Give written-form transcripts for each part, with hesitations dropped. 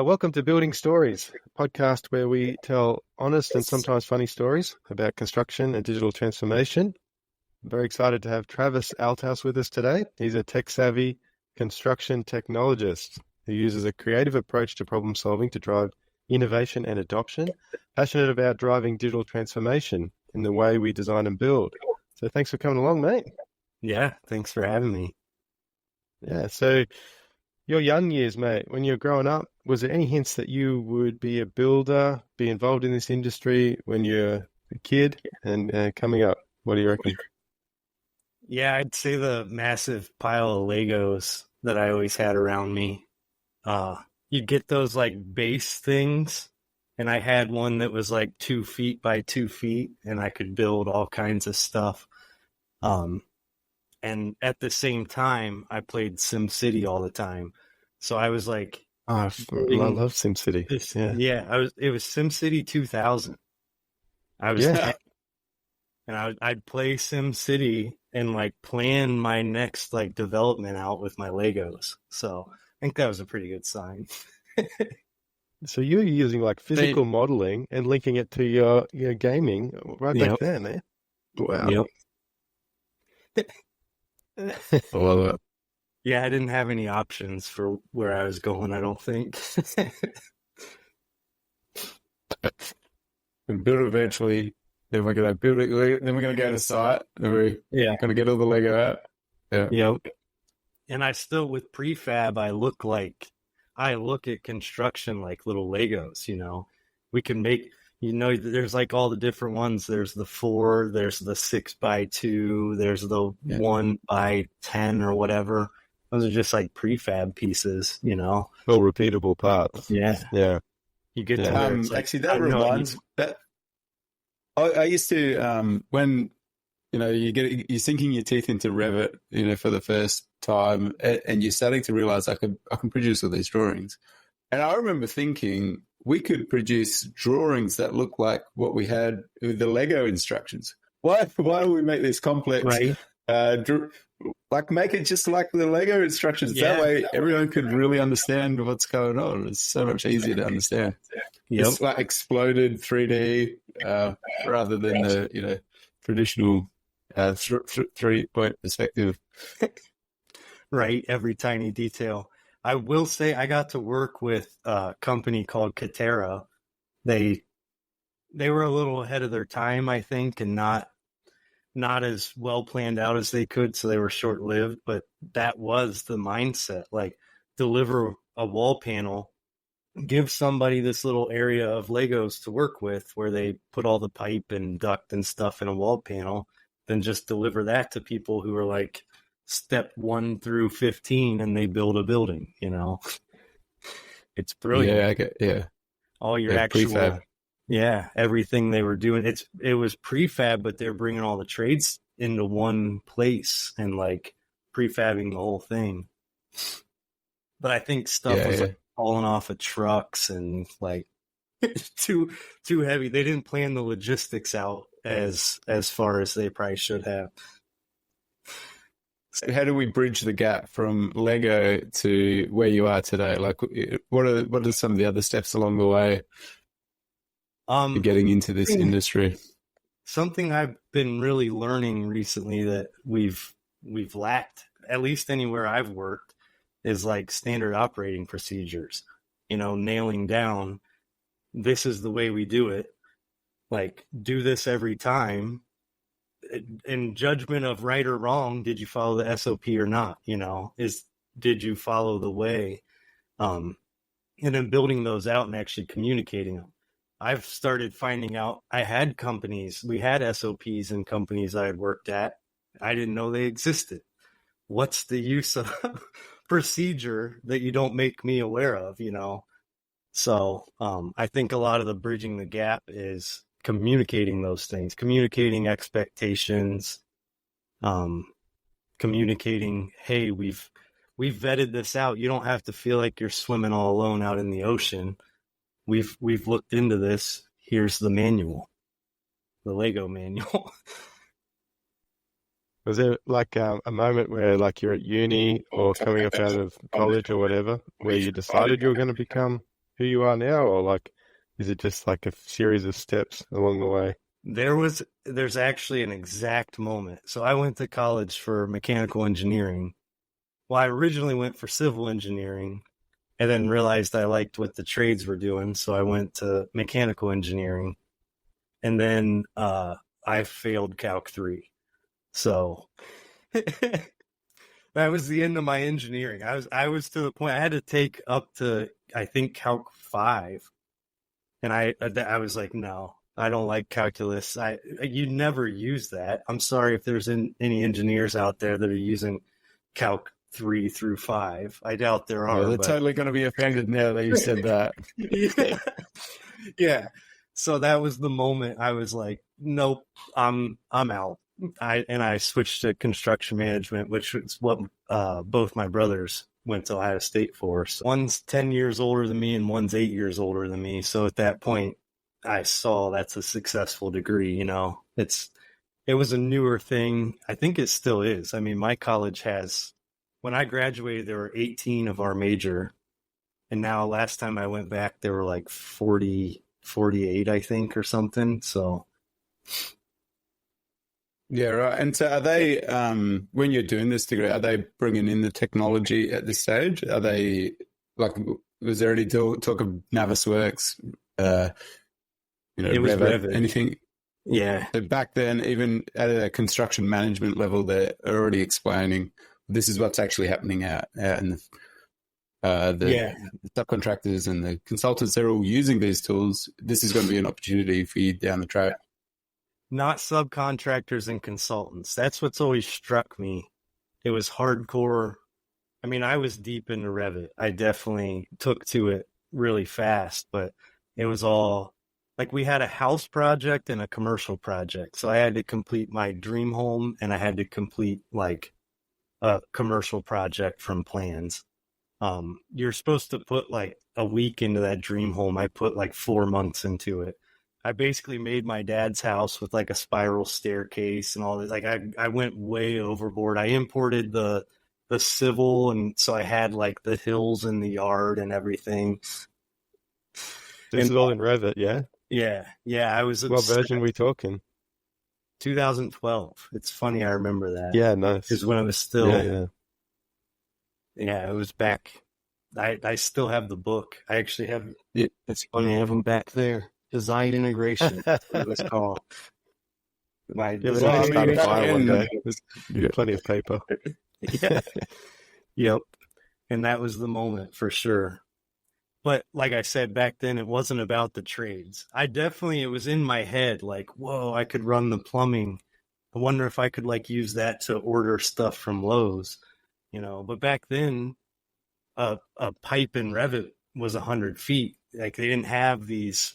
Welcome to Building Stories, a podcast where we tell honest and sometimes funny stories about construction and digital transformation. I'm very excited to have Travis Althouse with us today. He's a tech-savvy construction technologist who uses a creative approach to problem solving to drive innovation and adoption, passionate about driving digital transformation in the way we design and build. So thanks for coming along, mate. Yeah, thanks for having me. Yeah, so your young years, mate, when you were growing up, was there any hints that you would be a builder, be involved in this industry when you're a kid and coming up? What do you reckon? Yeah, I'd say the massive pile of Legos that I always had around me. You'd get those like base things, and I had one that was like 2 feet by 2 feet, and I could build all kinds of stuff. And at the same time, I played SimCity all the time. So I was like, Oh, I love SimCity. It was SimCity 2000. I was 10, and I'd play SimCity and like plan my next like development out with my Legos. So I think that was a pretty good sign. So you're using like physical modeling and linking it to your gaming right back there, man. Wow. Yep. I love it. Yeah, I didn't have any options for where I was going, I don't think. We build it eventually, then we're going to build it, then we're going to go to site, then we're going to get all the Lego out. Yeah. Yep. And I still, with prefab, I look at construction like little Legos, We can make, there's like all the different ones. There's the 4, there's the 6x2, there's the 1x10 or whatever. Those are just like prefab pieces, Well, repeatable parts. Yeah. You get to like, actually, that reminds that I used to when you're sinking your teeth into Revit, for the first time, and you're starting to realize I can produce all these drawings, and I remember thinking we could produce drawings that look like what we had with the Lego instructions. Why do we make this complex? Right. Make it just like the Lego instructions. That way everyone could really understand what's going on. It's so much easier to understand. Yep. It's like exploded 3D rather than the traditional 3-point perspective. Right. Every tiny detail. I will say I got to work with a company called Katera. They were a little ahead of their time, I think, and not as well planned out as they could, so they were short-lived, but that was the mindset. Like, deliver a wall panel, give somebody this little area of Legos to work with where they put all the pipe and duct and stuff in a wall panel, then just deliver that to people who are like step 1 through 15 and they build a building, It's brilliant. All your actual prefab. Yeah, everything they were doing, it was prefab, but they're bringing all the trades into one place and like prefabbing the whole thing. But I think stuff was like falling off of trucks and like too heavy. They didn't plan the logistics out as far as they probably should have. So how do we bridge the gap from Lego to where you are today? Like, what are some of the other steps along the way? Getting into this industry. Something I've been really learning recently that we've lacked, at least anywhere I've worked, is like standard operating procedures. Nailing down, this is the way we do it. Like, do this every time. In judgment of right or wrong, did you follow the SOP or not? Did you follow the way? And then building those out and actually communicating them. I've started finding out we had SOPs in companies I had worked at. I didn't know they existed. What's the use of procedure that you don't make me aware of, So I think a lot of the bridging the gap is communicating those things, communicating expectations, communicating, hey, we've vetted this out. You don't have to feel like you're swimming all alone out in the ocean. We've looked into this. Here's the manual, the Lego manual. Was there like a moment where like you're at uni or coming up out of college or whatever, where you decided you were going to become who you are now, or like, is it just like a series of steps along the way? There's actually an exact moment. So I went to college for mechanical engineering. Well, I originally went for civil engineering and then realized I liked what the trades were doing. So I went to mechanical engineering, and then I failed Calc 3. So that was the end of my engineering. I was to the point I had to take up to, I think, Calc 5. And I was like, no, I don't like calculus. You never use that. I'm sorry if there's any engineers out there that are using Calc 3 through 5. I doubt there are. Yeah, they're totally going to be offended now that you said that. Yeah. Yeah. So that was the moment I was like, nope, I'm out. I switched to construction management, which is what both my brothers went to Ohio State for. So one's 10 years older than me and one's 8 years older than me. So at that point, I saw that's a successful degree. It was a newer thing. I think it still is. I mean, my college has, when I graduated, there were 18 of our major. And now last time I went back, there were like 40, 48, I think, or something. So. Yeah, right. And so are they, when you're doing this degree, are they bringing in the technology at this stage? Are they, like, was there any talk of Navisworks, It was Revit. anything? Yeah. So back then, even at a construction management level, they're already explaining this is what's actually happening out in the subcontractors and the consultants. They're all using these tools. This is going to be an opportunity for you down the track. Not subcontractors and consultants. That's what's always struck me. It was hardcore. I mean, I was deep into Revit. I definitely took to it really fast, but it was all like we had a house project and a commercial project. So I had to complete my dream home and I had to complete like a commercial project from plans. You're supposed to put like a week into that dream home. I put like 4 months into it. I basically made my dad's house with like a spiral staircase and all this. Like I went way overboard. I imported the civil, and so I had like the hills in the yard and everything. This is all in Revit, yeah? Yeah. I was What version are we talking? 2012. It's funny I remember that. Yeah, nice. Because when I was still, Yeah, it was back. I still have the book. I actually have. Yeah. It's funny. I have them back there. Design integration. That's what it's called. My design one day. There's plenty of paper. Yeah. Yep. And that was the moment for sure. But like I said, back then it wasn't about the trades. It was in my head like, whoa, I could run the plumbing. I wonder if I could like use that to order stuff from Lowe's, but back then a pipe in Revit was 100 feet. Like they didn't have these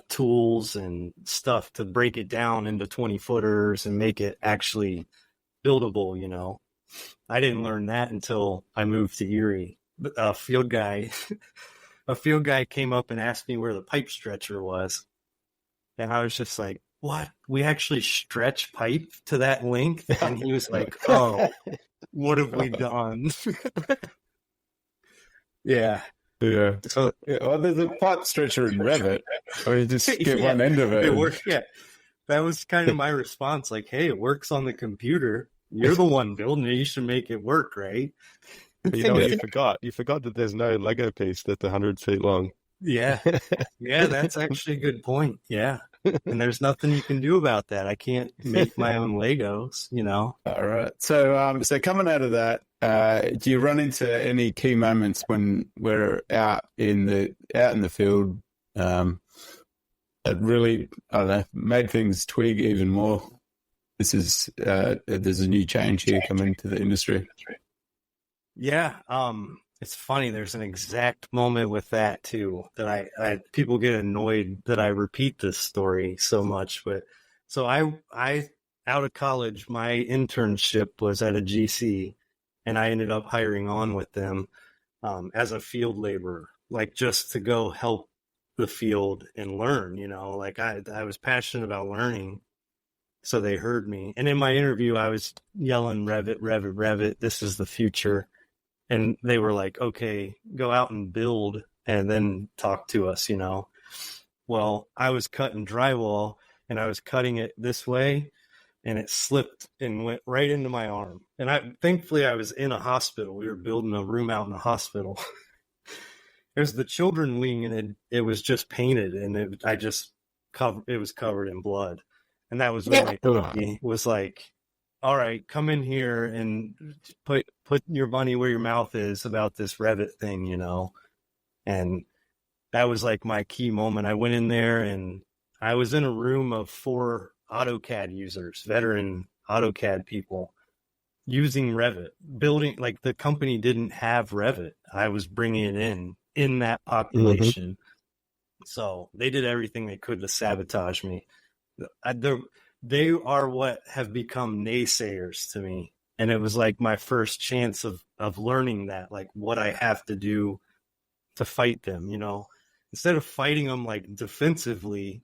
tools and stuff to break it down into 20 footers and make it actually buildable. I didn't learn that until I moved to Erie. A field guy came up and asked me where the pipe stretcher was. And I was just like, what? We actually stretch pipe to that length? And he was like, oh, what have we done? Yeah. Yeah. So, well, there's a pipe stretcher in Revit. I mean, just get one end of it. It worked, yeah. That was kind of my response. Like, hey, it works on the computer. You're the one building it. You should make it work, right? But you know what you forgot? You forgot that there's no Lego piece that's 100 feet long. Yeah. Yeah, that's actually a good point. Yeah. And there's nothing you can do about that. I can't make my own Legos, All right. So coming out of that, do you run into any key moments when we're out in the field that really, I don't know, made things twig even more? There's a new change here coming to the industry. Yeah. It's funny. There's an exact moment with that too, that I people get annoyed that I repeat this story so much, but so I out of college, my internship was at a GC and I ended up hiring on with them, as a field laborer, like just to go help the field and learn, like I was passionate about learning. So they heard me. And in my interview, I was yelling, Revit, Revit, Revit. This is the future. And they were like, okay, go out and build and then talk to us, Well, I was cutting drywall and I was cutting it this way and it slipped and went right into my arm. And thankfully I was in a hospital. We were building a room out in a hospital. There's the children wing and it was just painted and it was covered in blood. And that was when my was like, all right, come in here and put your money where your mouth is about this Revit thing, And that was like my key moment. I went in there and I was in a room of 4 AutoCAD users, veteran AutoCAD people using Revit, building, like the company didn't have Revit. I was bringing it in that population. Mm-hmm. So they did everything they could to sabotage me. They are what have become naysayers to me. And it was like my first chance of learning that, like what I have to do to fight them, Instead of fighting them like defensively,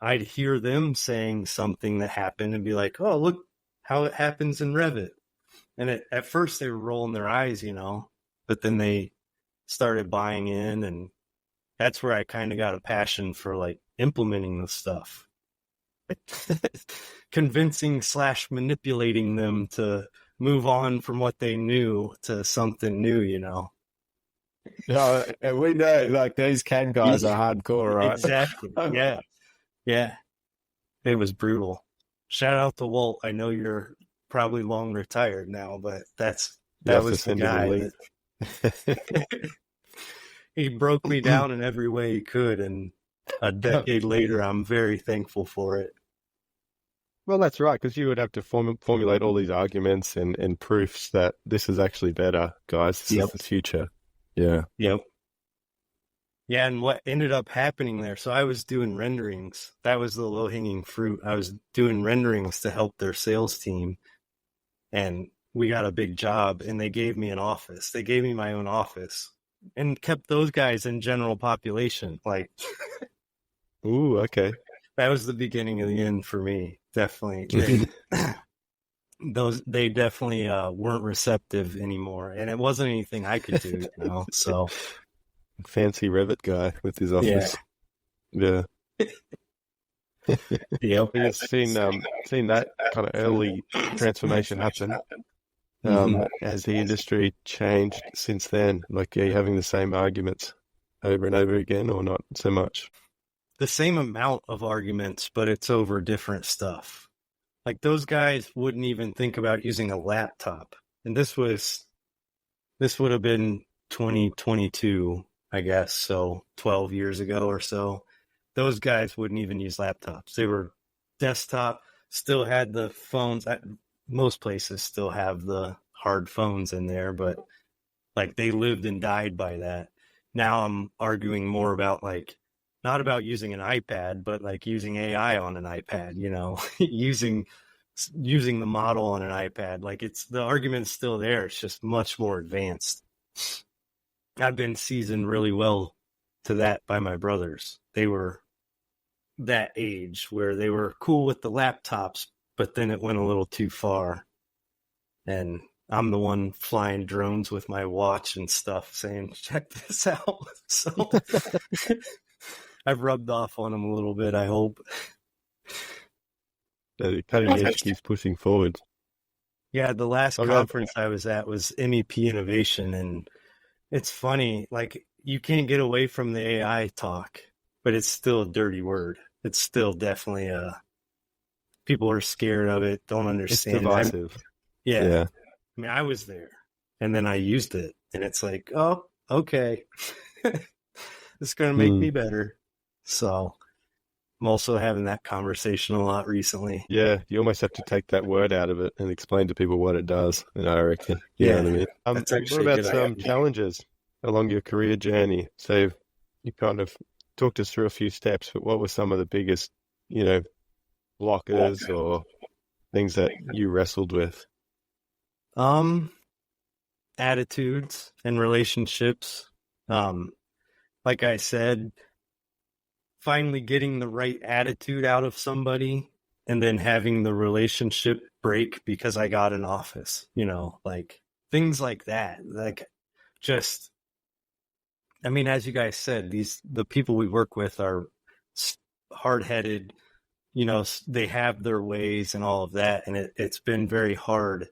I'd hear them saying something that happened and be like, oh, look how it happens in Revit. And at first they were rolling their eyes, but then they started buying in. And that's where I kind of got a passion for like implementing the stuff. Convincing / manipulating them to move on from what they knew to something new, No, we know like these CAD guys are hardcore, right? Exactly. Yeah. It was brutal. Shout out to Walt. I know you're probably long retired now, but that was the guy. He broke me down in every way he could, and a decade later, I'm very thankful for it. Well, that's right, because you would have to formulate all these arguments and proofs that this is actually better, guys. This is the future. Yeah. Yep. Yeah, and what ended up happening there, so I was doing renderings. That was the low-hanging fruit. I was doing renderings to help their sales team, and we got a big job, and they gave me an office. They gave me my own office and kept those guys in general population. Like, ooh, okay. That was the beginning of the end for me. Definitely. They definitely weren't receptive anymore, and it wasn't anything I could do, so fancy Revit guy with his office. Yeah. Yep. We've seen that kind of early transformation happen as the industry changed since then. Like, are you having the same arguments over and over again, or not so much? The same amount of arguments, but it's over different stuff. Like, those guys wouldn't even think about using a laptop. And this would have been 2022, I guess. So 12 years ago or so, those guys wouldn't even use laptops. They were desktop, still had the phones. Most places still have the hard phones in there, but like they lived and died by that. Now I'm arguing more about like, not about using an iPad, but like using AI on an iPad, using the model on an iPad. Like, it's the argument's still there. It's just much more advanced. I've been seasoned really well to that by my brothers. They were that age where they were cool with the laptops, but then it went a little too far. And I'm the one flying drones with my watch and stuff saying, check this out. So I've rubbed off on them a little bit, I hope. The cutting edge keeps pushing forward. Yeah, the last conference I was at was MEP Innovation, and it's funny, like, you can't get away from the AI talk, but it's still a dirty word. It's still definitely people are scared of it, don't understand. It's divisive. Yeah. I mean, I was there, and then I used it, and it's like, oh, okay. It's going to make me better. So I'm also having that conversation a lot recently. Yeah, you almost have to take that word out of it and explain to people what it does, I reckon. You know what I mean? What about some challenges along your career journey? So you kind of talked us through a few steps, but what were some of the biggest, blockers or things that you wrestled with? Attitudes and relationships. Like I said, finally getting the right attitude out of somebody and then having the relationship break because I got an office, like things like that. Like, just I mean, as you guys said, the people we work with are hard-headed, they have their ways and all of that. And it's been very hard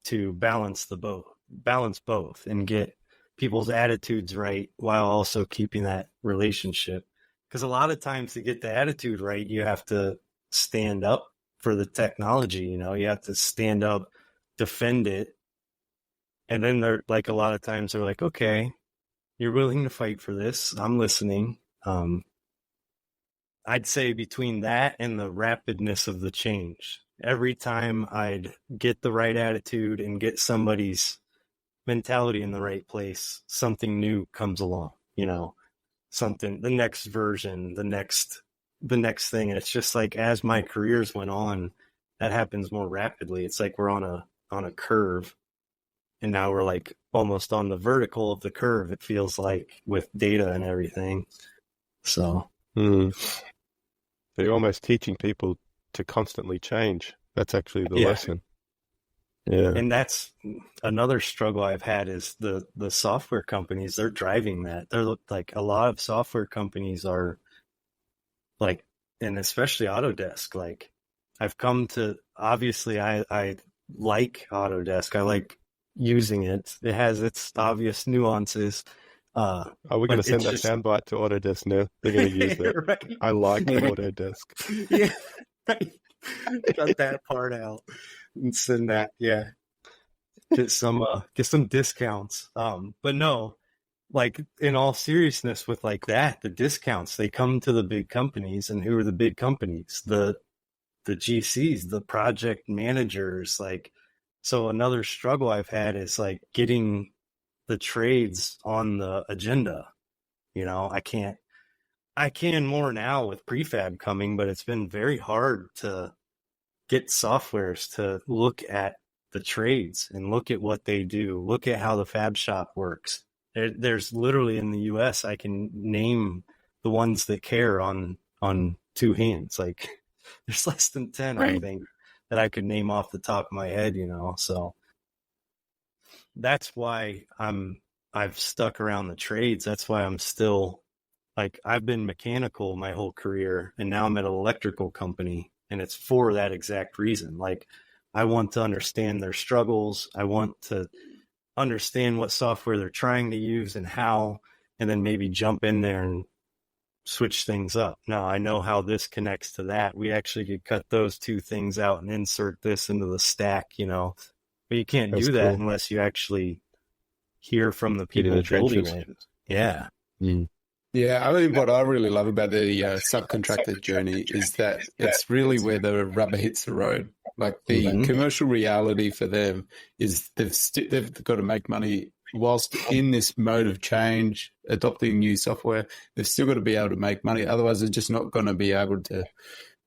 to balance both and get people's attitudes right while also keeping that relationship. Because a lot of times to get the attitude right, you have to stand up for the technology, you have to stand up, defend it. And then they're like, a lot of times they're like, okay, you're willing to fight for this. I'm listening. I'd say between that and the rapidness of the change, every time I'd get the right attitude and get somebody's mentality in the right place, something new comes along, something, the next version, the next thing. And it's just like, as my careers went on, that happens more rapidly. It's like we're on a curve, and now we're like almost on the vertical of the curve, it feels like, with data and everything. So So you're almost teaching people to constantly change. That's actually the lesson. Yeah. And that's another struggle I've had, is the software companies, they're driving that. They're like, a lot of software companies are like, and especially Autodesk, like, I've come to, obviously I like Autodesk. I like using it. It has its obvious nuances. Are we going to send that soundbite to Autodesk now? They're going to use that. Right. I like Autodesk. Yeah, right. Cut that part out and send that. Yeah, get some discounts. But no, like, in all seriousness, with like that, the discounts, they come to the big companies, and who are the big companies? The GCs, the project managers. Like, so another struggle I've had is like getting the trades on the agenda. I can more now with prefab coming, but it's been very hard to get softwares to look at the trades and look at what they do, look at how the fab shop works. There's literally, in the US, I can name the ones that care on two hands. Like, there's less than 10, right, I think, that I could name off the top of my head, so that's why I've stuck around the trades. That's why I'm still, like, I've been mechanical my whole career, and now I'm at an electrical company, and it's for that exact reason. Like, I want to understand their struggles. I want to understand what software they're trying to use and how, and then maybe jump in there and switch things up. Now, I know how this connects to that. We actually could cut those two things out and insert this into the stack, but you can't do that unless you actually hear from the people building it. Yeah. Yeah, I mean, what I really love about the subcontractor journey is that it's really where the rubber hits the road. Like, the commercial reality for them is they've got to make money whilst in this mode of change, adopting new software. They've still got to be able to make money. Otherwise, they're just not going to be able to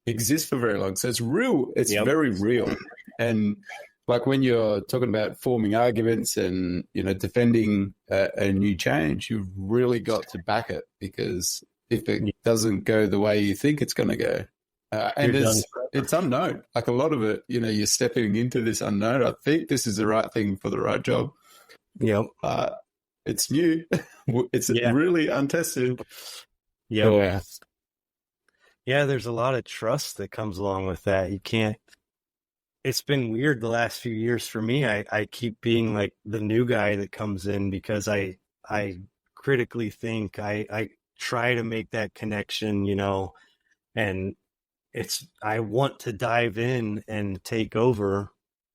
exist for very long. So it's real. It's very real. And like, when you're talking about forming arguments and, defending a new change, you've really got to back it, because if it doesn't go the way you think it's going to go, and it's unknown. Like, a lot of it, you're stepping into this unknown. I think this is the right thing for the right job. Yep. It's new. It's really untested. Yep. Yeah, there's a lot of trust that comes along with that. You can't. It's been weird the last few years for me. I keep being like the new guy that comes in, because I critically think, I try to make that connection, and I want to dive in and take over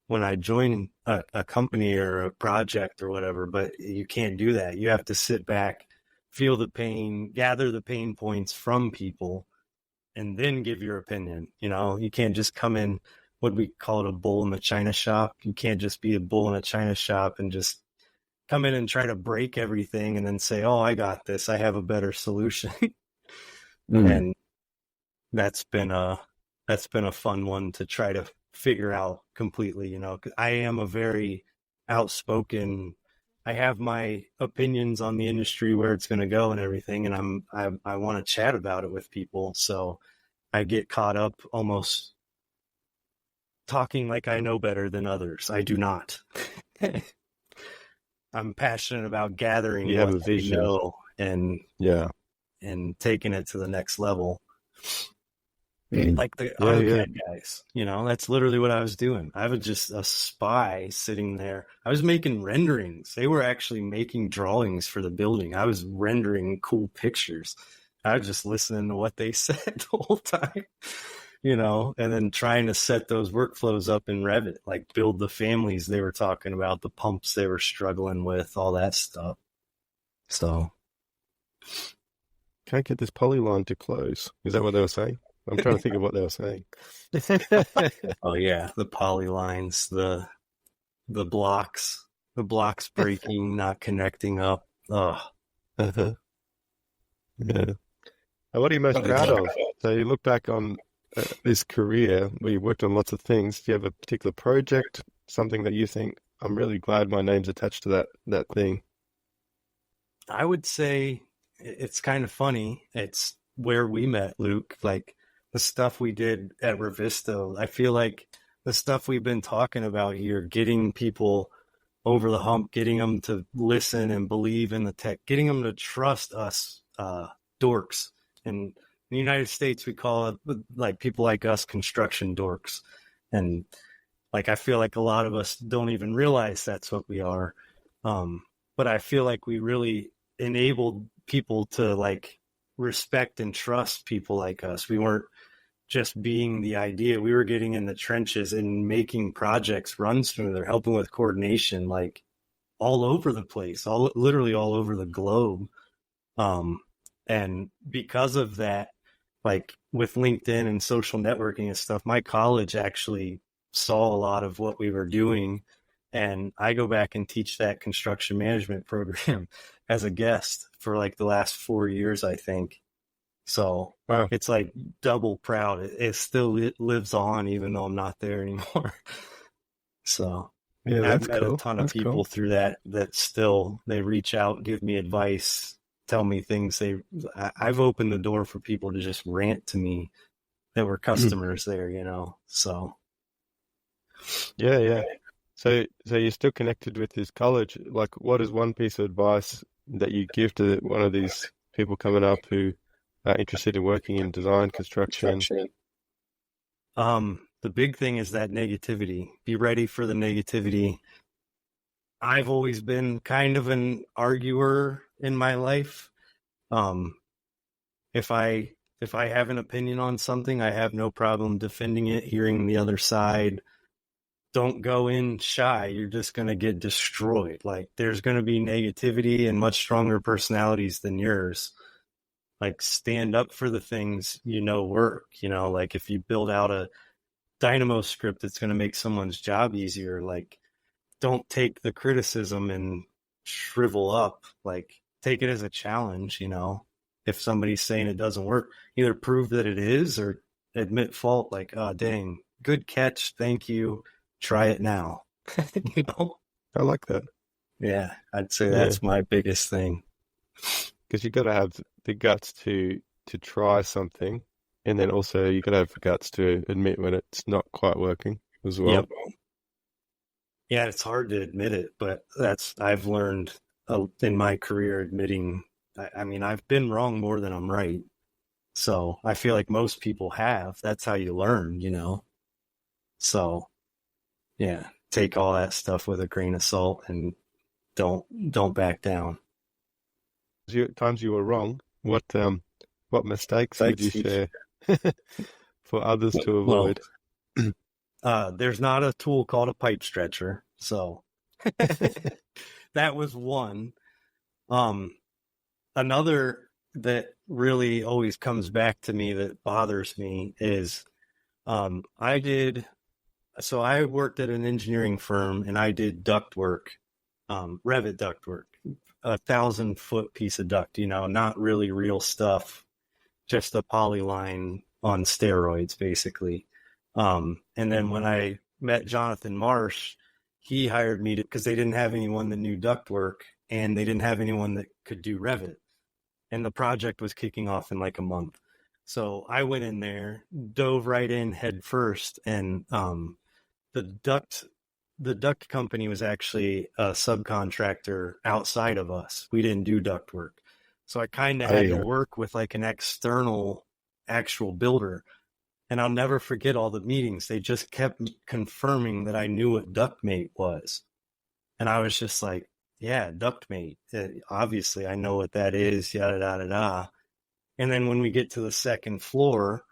when I join a company or a project or whatever, but you can't do that. You have to sit back, feel the pain, gather the pain points from people, and then give your opinion. You can't just come in, what we call it, a bull in the china shop. You can't just be a bull in a china shop and just come in and try to break everything and then say, oh, I got this, I have a better solution. And that's been a fun one to try to figure out completely, 'cause I am a very outspoken, I have my opinions on the industry, where it's going to go and everything. And I want to chat about it with people. So I get caught up almost talking like I know better than others. I do not. I'm passionate about gathering what I know and taking it to the next level. Like the AutoCAD guys, that's literally what I was doing. I was just a spy sitting there. I was making renderings. They were actually making drawings for the building. I was rendering cool pictures. I was just listening to what they said the whole time, and then trying to set those workflows up in Revit, like build the families they were talking about, the pumps they were struggling with, all that stuff. So. Can't get this polyline to close. Is that what they were saying? I'm trying to think of what they were saying. Oh yeah, the polylines, the blocks breaking, not connecting up. Oh. Yeah. And what are you most proud of? So you look back on this career where you worked on lots of things. Do you have a particular project, something that you think, I'm really glad my name's attached to that thing? I would say it's kind of funny. It's where we met, Luke. Like the stuff we did at Revisto. I feel like the stuff we've been talking about here, getting people over the hump, getting them to listen and believe in the tech, getting them to trust us dorks. In the United States, we call it, like, people like us, construction dorks. And like, I feel like a lot of us don't even realize that's what we are. But I feel like we really enabled people to like respect and trust people like us. We weren't just being the idea. We were getting in the trenches and making projects run smoother, helping with coordination, like all over the place, literally all over the globe. And because of that, like with LinkedIn and social networking and stuff, my college actually saw a lot of what we were doing. And I go back and teach that construction management program as a guest for like the last 4 years, I think. So wow. It's like double proud. It lives on, even though I'm not there anymore. So yeah, I've met a ton of people through that still, they reach out, give me advice, tell me things. I've opened the door for people to just rant to me that were customers there, so. Yeah. So you're still connected with this college. Like, what is one piece of advice that you give to one of these people coming up who are interested in working in design, construction? The big thing is that negativity. Be ready for the negativity. I've always been kind of an arguer in my life. If I have an opinion on something, I have no problem defending it, hearing the other side. Don't go in shy. You're just going to get destroyed. Like, there's going to be negativity and much stronger personalities than yours. Like, stand up for the things work. Like if you build out a Dynamo script that's going to make someone's job easier, like, don't take the criticism and shrivel up. Like, take it as a challenge. If somebody's saying it doesn't work, either prove that it is or admit fault. Like, oh, dang, good catch. Thank you. Try it now. I like that. Yeah, I'd say that's my biggest thing. Because you got to have the guts to try something, and then also you got to have the guts to admit when it's not quite working as well. Yep. Yeah, it's hard to admit it, but I've learned in my career admitting. I mean, I've been wrong more than I'm right. So I feel like most people have. That's how you learn, So yeah, take all that stuff with a grain of salt and don't back down. Times you were wrong, what mistakes would you share for others to avoid? Well, there's not a tool called a pipe stretcher, so that was one. Another that really always comes back to me that bothers me is So I worked at an engineering firm and I did duct work, Revit duct work, 1,000-foot piece of duct, not really real stuff, just a polyline on steroids, basically. And then when I met Jonathan Marsh, he hired me because they didn't have anyone that knew duct work and they didn't have anyone that could do Revit. And the project was kicking off in like a month. So I went in there, dove right in head first, and the duct company was actually a subcontractor outside of us. We didn't do duct work. So I kind of There had you to go. work with like an external actual builder. And I'll never forget all the meetings. They just kept confirming that I knew what ductmate was. And I was just like, yeah, ductmate. Obviously, I know what that is, yada, yada, yada. And then when we get to the second floor,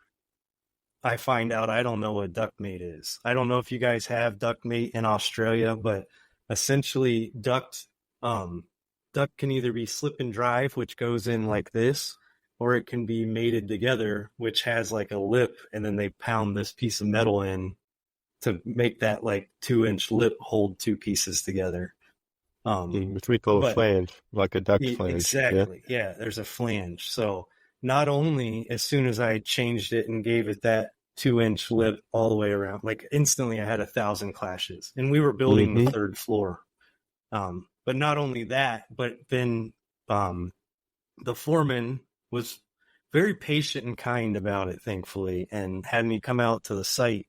I find out I don't know what ductmate is. I don't know if you guys have ductmate in Australia, but essentially duct can either be slip and drive, which goes in like this, or it can be mated together, which has like a lip, and then they pound this piece of metal in to make that like 2-inch lip hold two pieces together. Which we call a But flange, like a duct flange. Yeah. exactly, yeah, there's a flange. So not only as soon as I changed it and gave it that 2-inch lip all the way around, like instantly I had 1,000 clashes, and we were building the third floor. But not only that, but then the foreman was very patient and kind about it, thankfully, and had me come out to the site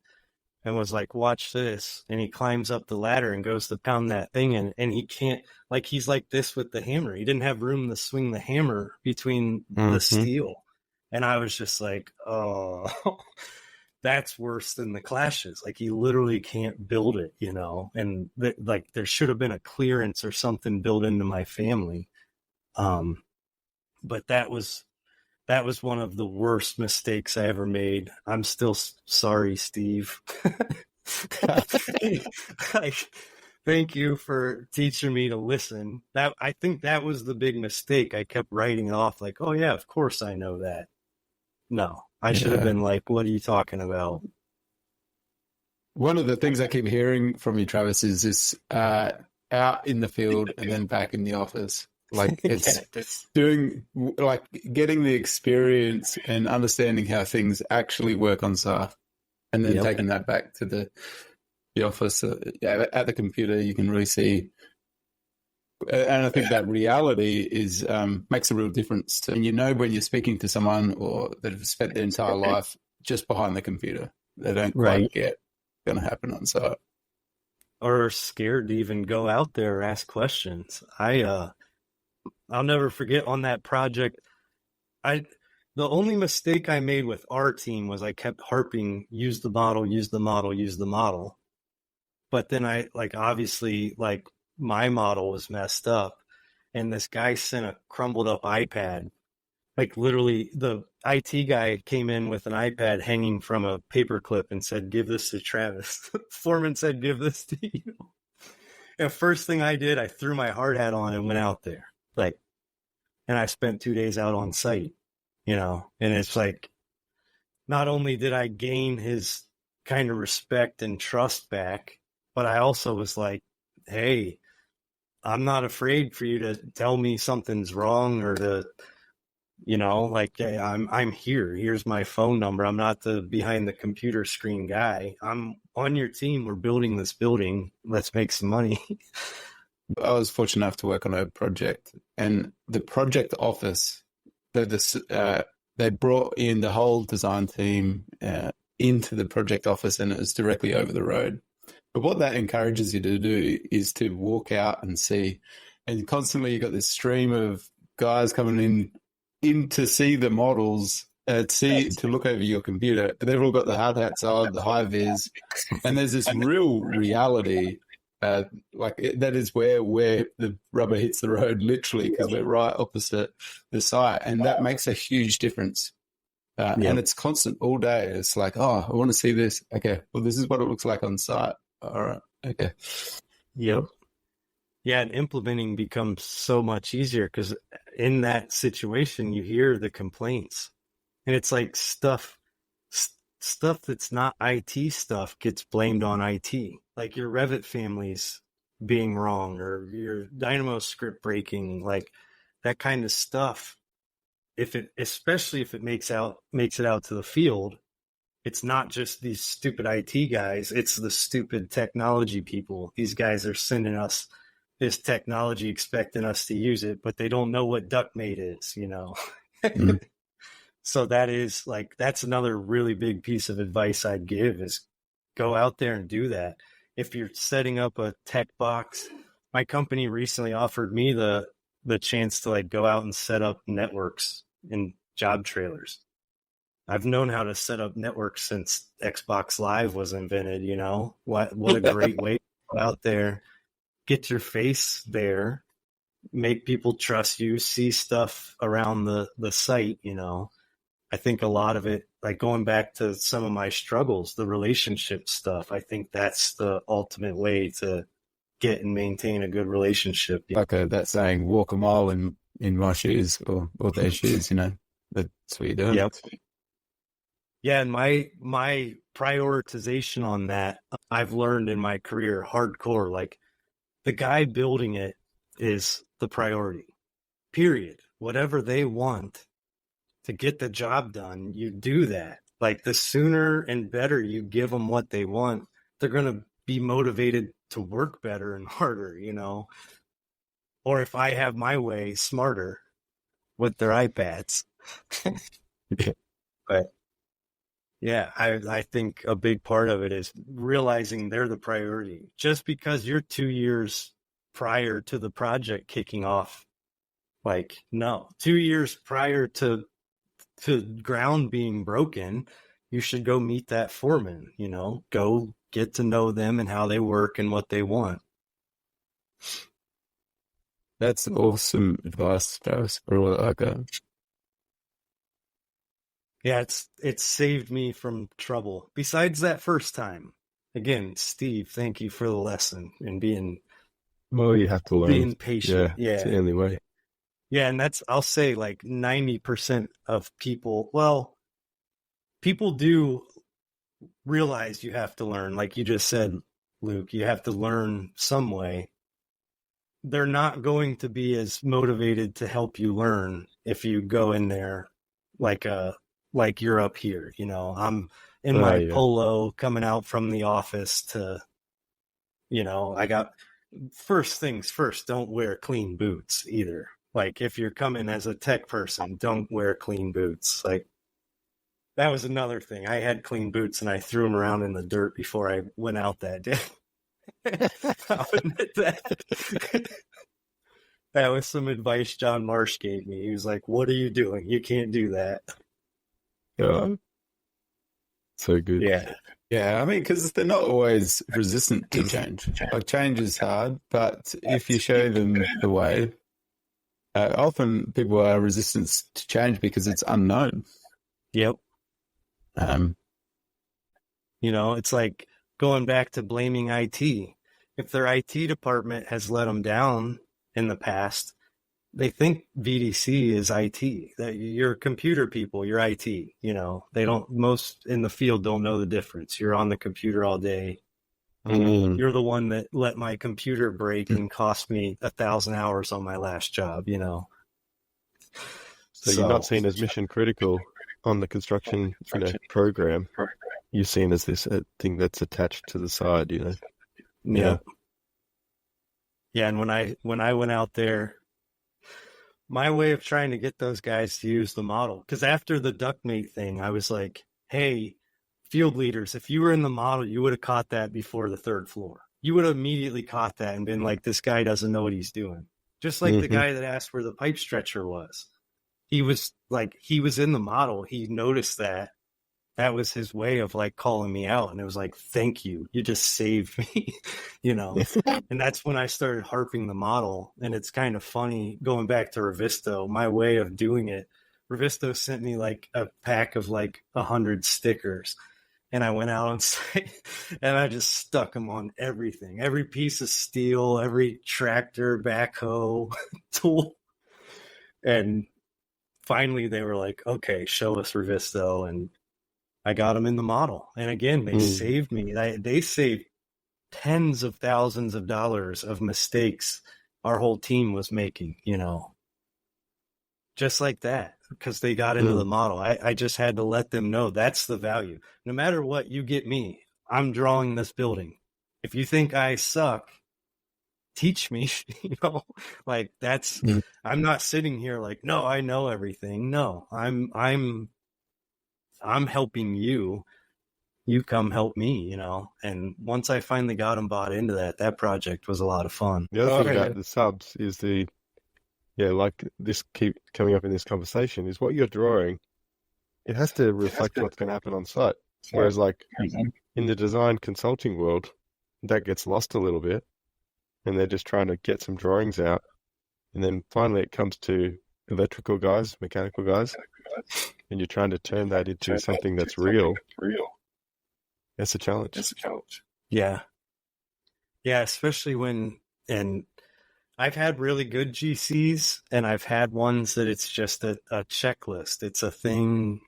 and was like, watch this. And he climbs up the ladder and goes to pound that thing in, and he can't, like, he's like this with the hammer. He didn't have room to swing the hammer between the steel. And I was just like, oh, that's worse than the clashes. Like, he literally can't build it, you know? And like, there should have been a clearance or something built into my family. But that was one of the worst mistakes I ever made. I'm still sorry, Steve. Thank you for teaching me to listen. I think that was the big mistake. I kept writing it off like, oh yeah, of course I know that. No, I should have been like, what are you talking about? One of the things I keep hearing from you, Travis, is this out in the field and then back in the office. Like it's doing, like getting the experience and understanding how things actually work on site, and then taking that back to the office. At the computer, you can really see, and I think that reality is makes a real difference. And you know when you're speaking to someone or that have spent their entire life just behind the computer, they don't quite get going to happen on site, or scared to even go out there or ask questions. I'll never forget on that project. The only mistake I made with our team was I kept harping, use the model, use the model, use the model. But then obviously my model was messed up, and this guy sent a crumbled up iPad. Like literally the IT guy came in with an iPad hanging from a paper clip and said, give this to Travis. Foreman said, give this to you. And first thing I did, I threw my hard hat on and went out there. And I spent 2 days out on site, you know, and it's like, not only did I gain his kind of respect and trust back, but I also was like, hey, I'm not afraid for you to tell me something's wrong or to, you know, like, hey, I'm here. Here's my phone number. I'm not the behind the computer screen guy. I'm on your team. We're building this building. Let's make some money. I was fortunate enough to work on a project, and the project office, they brought in the whole design team into the project office, and it was directly over the road. But what that encourages you to do is to walk out and see, and constantly you got this stream of guys coming in to see the models, to look over your computer. They've all got the hard hats on, the high vis, and there's this real reality. That is where the rubber hits the road, literally, because we're right opposite the site, and that makes a huge difference. And it's constant all day. It's like, oh, I want to see this. Okay, well, this is what it looks like on site. All right, okay. Yep. Yeah, and implementing becomes so much easier because in that situation, you hear the complaints, and it's like stuff that's not IT stuff gets blamed on IT. Like your Revit families being wrong or your Dynamo script breaking, like that kind of stuff. Especially if it makes it out to the field, it's not just these stupid IT guys, it's the stupid technology people. These guys are sending us this technology expecting us to use it, but they don't know what ductmate is, you know? So that's another really big piece of advice I'd give is go out there and do that. If you're setting up a tech box, my company recently offered me the the chance to like go out and set up networks in job trailers. I've known how to set up networks since Xbox Live was invented, you know. What a great way to go out there, get your face there, make people trust you, see stuff around the site, you know. I think a lot of it, like going back to some of my struggles, the relationship stuff, I think that's the ultimate way to get and maintain a good relationship. Like that saying, walk a mile in my shoes or their shoes, you know. That's what you're doing. Yep. Yeah, and my prioritization on that, I've learned in my career hardcore, like the guy building it is the priority, period. Whatever they want to get the job done, you do that. Like the sooner and better you give them what they want, they're going to be motivated to work better and harder, you know. Or if I have my way, smarter with their iPads. But yeah, I think a big part of it is realizing they're the priority. Just because you're 2 years prior to the project kicking off, like, no, 2 years prior to ground being broken, you should go meet that foreman, you know, go get to know them and how they work and what they want. That's awesome advice, Travis. I really like that. Yeah, it's saved me from trouble. Besides that first time. Again, Steve, thank you for the lesson and being Well, you have to learn. Being patient. Yeah. It's the only way. Yeah, and that's, I'll say like 90% of people, well, people do realize you have to learn. Like you just said, Luke, you have to learn some way. They're not going to be as motivated to help you learn if you go in there like you're up here, you know. I'm in my polo coming out from the office to, you know, I got, first things first, don't wear clean boots either. Like if you're coming as a tech person, don't wear clean boots. Like that was another thing. I had clean boots and I threw them around in the dirt before I went out that day. I'll admit that. That was some advice John Marsh gave me. He was like, "What are you doing? You can't do that." Yeah. So good. Yeah. Yeah, I mean, because they're not always resistant to change. Like change is hard, but if you show them the way, often people are resistant to change because it's unknown. Yep. You know, it's like going back to blaming IT. If their IT department has let them down in the past, they think VDC is IT, that you're computer people, you're IT, you know, they don't, most in the field don't know the difference. You're on the computer all day. You're the one that let my computer break and cost me 1,000 hours on my last job, you know. So you're not seen as mission critical on the construction program. You're seen as this thing that's attached to the side, you know. Yeah. Yeah, and when I went out there, my way of trying to get those guys to use the model, because after the duckmate thing, I was like, hey, field leaders, if you were in the model, you would have caught that before the third floor. You would have immediately caught that and been like, this guy doesn't know what he's doing. Just like the guy that asked where the pipe stretcher was. He was in the model. He noticed that. That was his way of like calling me out. And it was like, thank you. You just saved me, you know? And that's when I started harping the model. And it's kind of funny going back to Revisto, my way of doing it. Revisto sent me like a pack of like 100 stickers. And I went out on site and I just stuck them on everything, every piece of steel, every tractor, backhoe, tool. And finally they were like, okay, show us Revisto. And I got them in the model. And again, they saved me. They saved tens of thousands of dollars of mistakes our whole team was making, you know, just like that, because they got into the model. I just had to let them know that's the value. No matter what, you get me. I'm drawing this building. If you think I suck, teach me, you know, like that's, I'm not sitting here like, no, I know everything. No, I'm helping you. You come help me, you know. And once I finally got them bought into that project was a lot of fun. The other thing about the subs is the yeah, like this keep coming up in this conversation, is what you're drawing, it has to reflect what's going to happen on site. Whereas like in the design consulting world, that gets lost a little bit, and they're just trying to get some drawings out. And then finally it comes to electrical guys, mechanical guys, and you're trying to turn that into something that's real. That's a challenge. Yeah. Yeah, especially and I've had really good GCs, and I've had ones that it's just a checklist. It's a thing.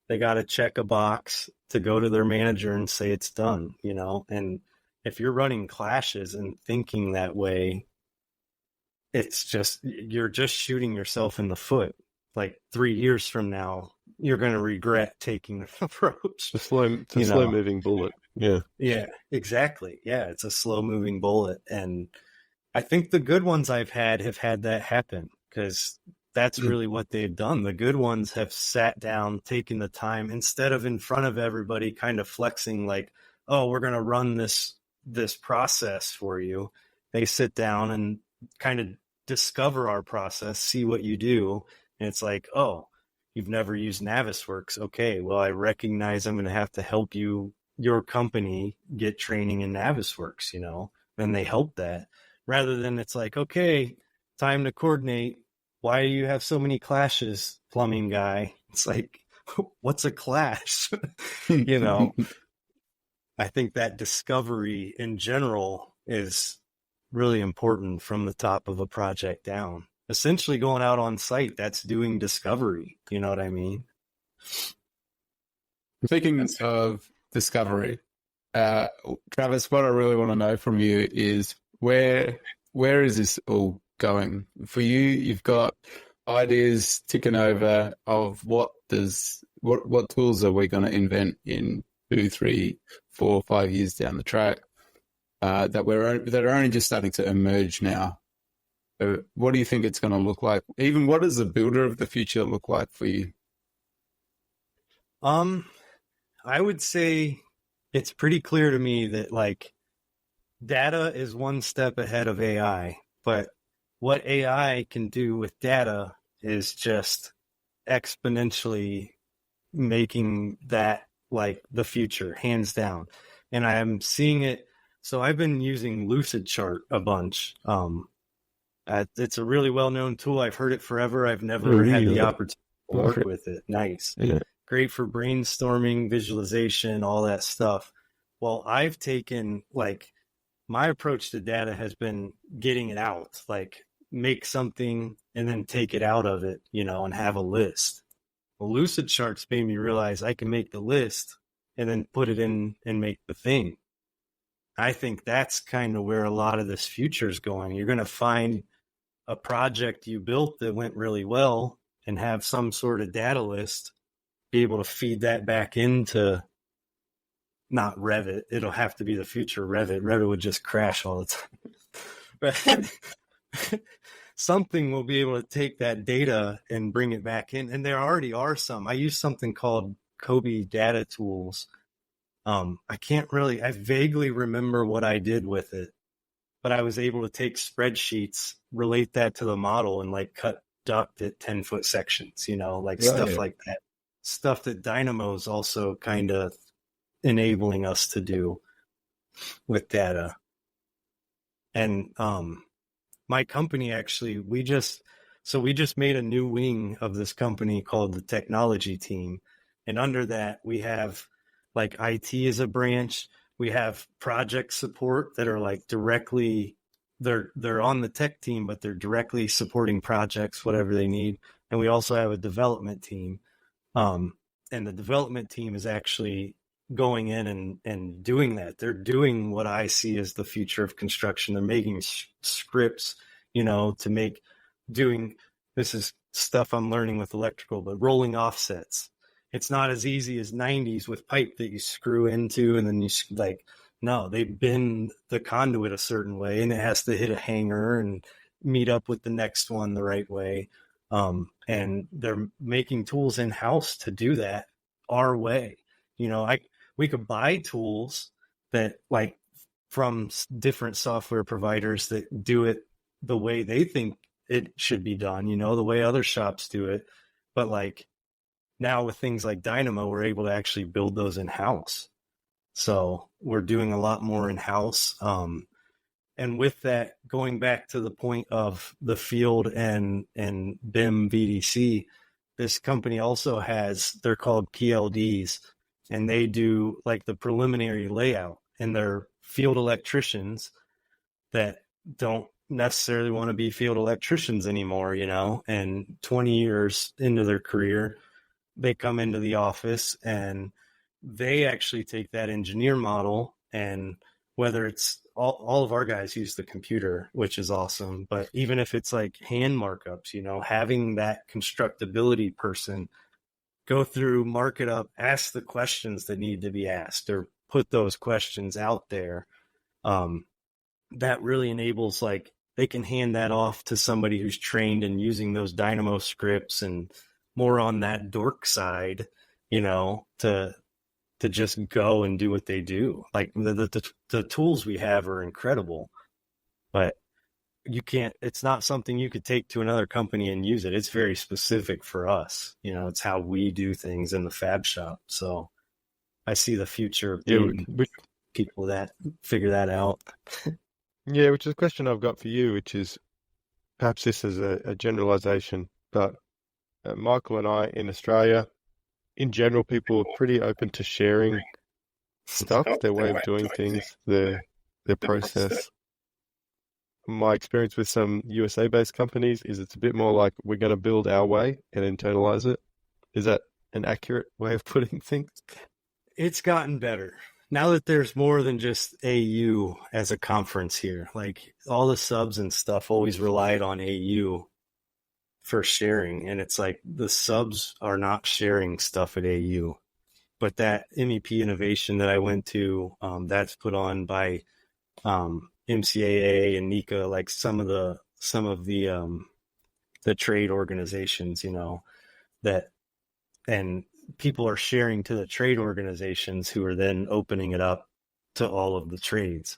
They got to check a box to go to their manager and say it's done, and if you're running clashes and thinking that way, you're just shooting yourself in the foot. Like 3 years from now, you're going to regret taking the approach. It's a slow moving bullet. Yeah. Yeah, exactly. Yeah, it's a slow moving bullet. And I think the good ones I've had have had that happen, because that's really what they've done. The good ones have sat down, taken the time, instead of in front of everybody kind of flexing like, oh, we're going to run this process for you. They sit down and kind of discover our process, see what you do. And it's like, oh, you've never used Navisworks. Okay, well, I recognize I'm going to have to help your company get training in Navisworks, and they help that, rather than it's like, okay, time to coordinate. Why do you have so many clashes, plumbing guy? It's like, what's a clash? I think that discovery in general is really important from the top of a project down. Essentially going out on site, that's doing discovery. You know what I mean? Speaking of discovery, Travis, what I really want to know from you is where is this all going for you? You've got ideas ticking over of what tools are we going to invent in 2, 3, 4, 5 years down the track that are only just starting to emerge now. What do you think it's going to look like? Even what does the builder of the future look like for you? I would say it's pretty clear to me that like data is one step ahead of AI, but what AI can do with data is just exponentially making that like the future, hands down. And I'm seeing it. So I've been using Lucidchart a bunch. It's a really well-known tool. I've heard it forever. I've never had the opportunity to work with it. Nice. Yeah. Great for brainstorming, visualization, all that stuff. Well, I've taken like my approach to data has been getting it out, like make something and then take it out of it, and have a list. Well, Lucidcharts made me realize I can make the list and then put it in and make the thing. I think that's kind of where a lot of this future is going. You're going to find a project you built that went really well and have some sort of data list, be able to feed that back into not Revit. It'll have to be the future Revit. Revit would just crash all the time. But something will be able to take that data and bring it back in. And there already are some. I use something called Kobe Data Tools. I vaguely remember what I did with it, but I was able to take spreadsheets, relate that to the model, and like cut duct at 10-foot sections, stuff like that. Stuff that Dynamo's also kind of enabling us to do with data. And my company actually, we just made a new wing of this company called the technology team. And under that, we have like IT as a branch. We have project support that are like directly, they're on the tech team, but they're directly supporting projects, whatever they need. And we also have a development team. And the development team is actually going in and doing that. They're doing what I see as the future of construction. They're making scripts, this is stuff I'm learning with electrical, but rolling offsets. It's not as easy as 90s with pipe that you screw into and then no, they bend the conduit a certain way and it has to hit a hanger and meet up with the next one the right way. And they're making tools in-house to do that our way. We could buy tools that from different software providers that do it the way they think it should be done, the way other shops do it. But like now with things like Dynamo, we're able to actually build those in-house. So we're doing a lot more in-house. And with that, going back to the point of the field and BIM VDC, this company also has, they're called PLDs, and they do like the preliminary layout, and they're field electricians that don't necessarily want to be field electricians anymore, and 20 years into their career, they come into the office and they actually take that engineer model, and whether it's all of our guys use the computer, which is awesome. But even if it's like hand markups, having that constructability person go through, mark it up, ask the questions that need to be asked, or put those questions out there, that really enables, like, they can hand that off to somebody who's trained in using those Dynamo scripts and more on that dork side, to just go and do what they do. Like the tools we have are incredible, but it's not something you could take to another company and use it. It's very specific for us. It's how we do things in the fab shop. So I see the future of people that figure that out. Yeah, which is a question I've got for you, which is perhaps this is a generalization, but Michael and I in Australia, in general, people are pretty open to sharing stuff, their way of doing things, their process. My experience with some USA-based companies is it's a bit more like we're going to build our way and internalize it. Is that an accurate way of putting things? It's gotten better. Now that there's more than just AU as a conference here, like all the subs and stuff always relied on AU for sharing, and it's like the subs are not sharing stuff at AU. But that MEP innovation that I went to, that's put on by MCAA and NICA, like some of the trade organizations, that, and people are sharing to the trade organizations who are then opening it up to all of the trades.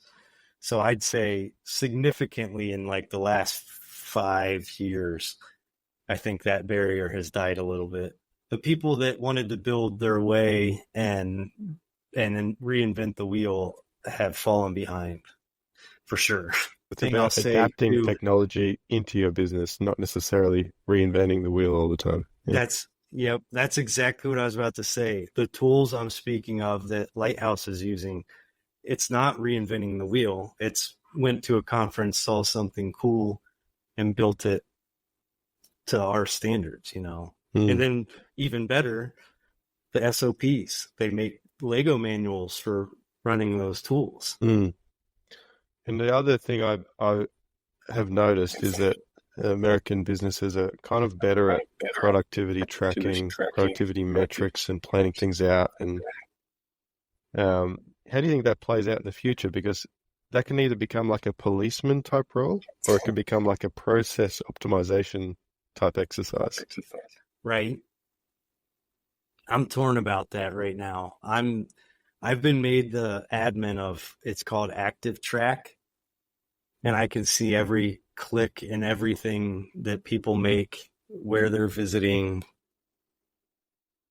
So I'd say significantly in like the last 5 years, I think that barrier has died a little bit. The people that wanted to build their way and reinvent the wheel have fallen behind, for sure. It's about adapting technology into your business, not necessarily reinventing the wheel all the time. Yeah. That's exactly what I was about to say. The tools I'm speaking of that Lighthouse is using, it's not reinventing the wheel. It's went to a conference, saw something cool, and built it to our standards, And then even better, the SOPs. They make Lego manuals for running those tools. And the other thing I have noticed is that American businesses are kind of better at productivity tracking, productivity metrics, and planning things out. And how do you think that plays out in the future? Because that can either become like a policeman type role, or it can become like a process optimization type exercise. Right. I'm torn about that right now. I've been made the admin of, it's called Active Track, and I can see every click and everything that people make, where they're visiting.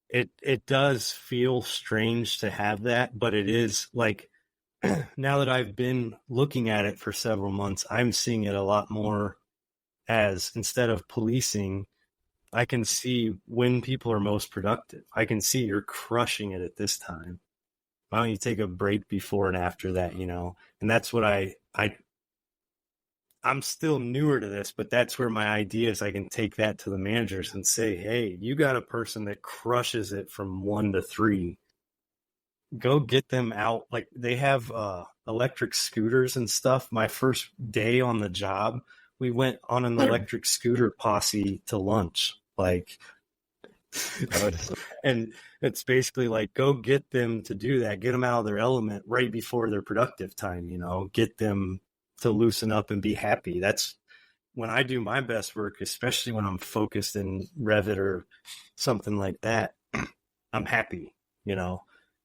It does feel strange to have that, but it is like, now that I've been looking at it for several months, I'm seeing it a lot more as, instead of policing, I can see when people are most productive. I can see you're crushing it at this time. Why don't you take a break before and after that, And that's what I'm still newer to this, but that's where my idea is. I can take that to the managers and say, hey, you got a person that crushes it from 1 to 3. Go get them out. Like, they have electric scooters and stuff. My first day on the job, we went on an electric scooter posse to lunch. Like, and it's basically like, go get them to do that. Get them out of their element right before their productive time, get them to loosen up and be happy. That's when I do my best work, especially when I'm focused in Revit or something like that. I'm happy,